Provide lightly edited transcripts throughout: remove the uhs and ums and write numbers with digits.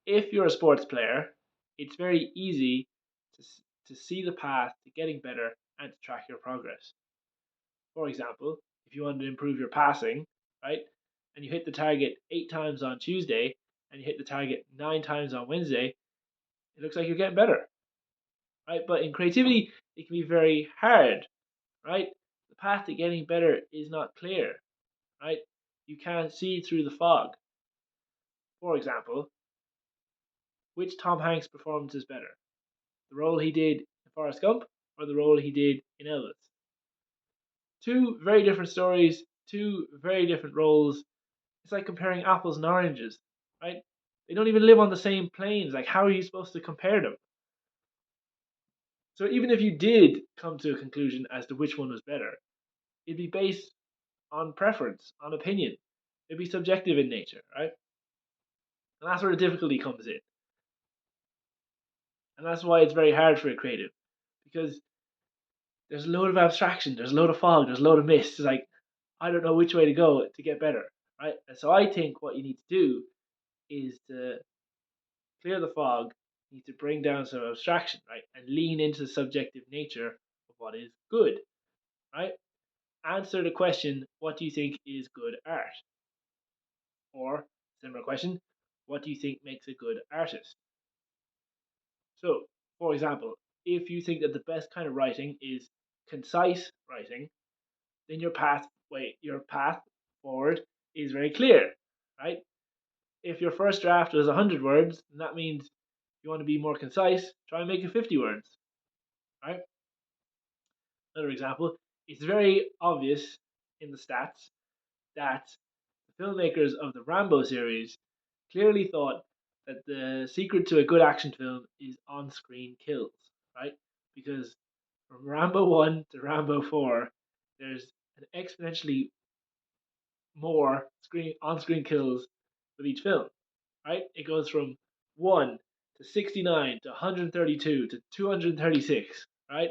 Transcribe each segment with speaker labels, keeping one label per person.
Speaker 1: if you're a sports player, it's very easy to, to see the path to getting better and to track your progress. For example, if you want to improve your passing, right, and you hit the target 8 times on Tuesday and you hit the target 9 times on Wednesday, it looks like you're getting better, right? But in creativity, it can be very hard, right? The path to getting better is not clear, right? You can't see through the fog. For example, which Tom Hanks performance is better? The role he did in Forrest Gump or the role he did in Elvis? Two very different stories, two very different roles. It's like comparing apples and oranges, right? They don't even live on the same planes. Like, how are you supposed to compare them? So even if you did come to a conclusion as to which one was better, it'd be based on preference, on opinion. It'd be subjective in nature, right? And that's where the difficulty comes in. And that's why it's very hard for a creative. Because there's a load of abstraction, there's a load of fog, there's a load of mist. It's like, I don't know which way to go to get better, right? And so I think what you need to do is to clear the fog, you need to bring down some abstraction, right? And lean into the subjective nature of what is good, right? Answer the question, what do you think is good art? Or, similar question, what do you think makes a good artist? So, for example, if you think that the best kind of writing is concise writing, then your path forward is very clear, right? If your first draft was 100 words, then that means you want to be more concise, try and make it 50 words, right? Another example, it's very obvious in the stats that the filmmakers of the Rambo series clearly thought that the secret to a good action film is on screen kills, right? Because from Rambo 1 to Rambo 4, there's an exponentially more on screen kills with each film, right? It goes from 1 to 69 to 132 to 236, right?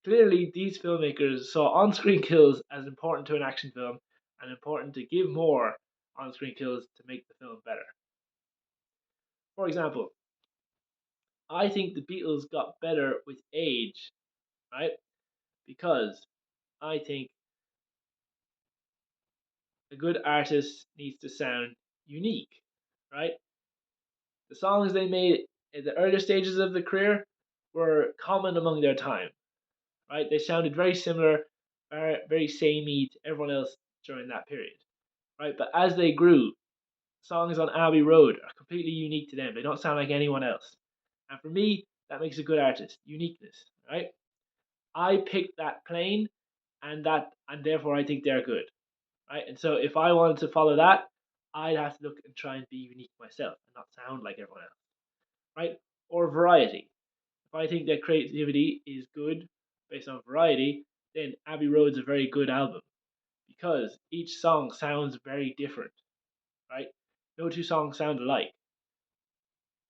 Speaker 1: Clearly, these filmmakers saw on screen kills as important to an action film and important to give more on screen kills to make the film better. For example, I think the Beatles got better with age, right? Because I think a good artist needs to sound unique, right? The songs they made in the earlier stages of their career were common among their time, right? They sounded very similar, very samey to everyone else during that period, right? But as they grew, songs on Abbey Road are completely unique to them. They don't sound like anyone else. And for me, that makes a good artist, uniqueness, right? I picked that plane and therefore I think they're good, right? And so if I wanted to follow that, I'd have to look and try and be unique myself and not sound like everyone else, right? Or variety. If I think that creativity is good based on variety, then Abbey Road's a very good album because each song sounds very different, right? No two songs sound alike.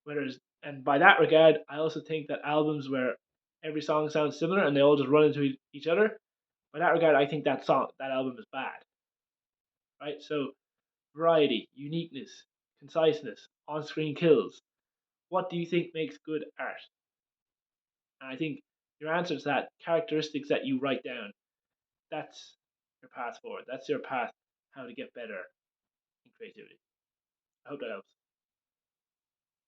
Speaker 1: Whereas, and by that regard, I also think that albums where every song sounds similar and they all just run into each other, by that regard, I think that album is bad, right? So, variety, uniqueness, conciseness, on-screen kills. What do you think makes good art? And I think your answer to that, characteristics that you write down, that's your path forward. That's your path how to get better in creativity. I hope that helps.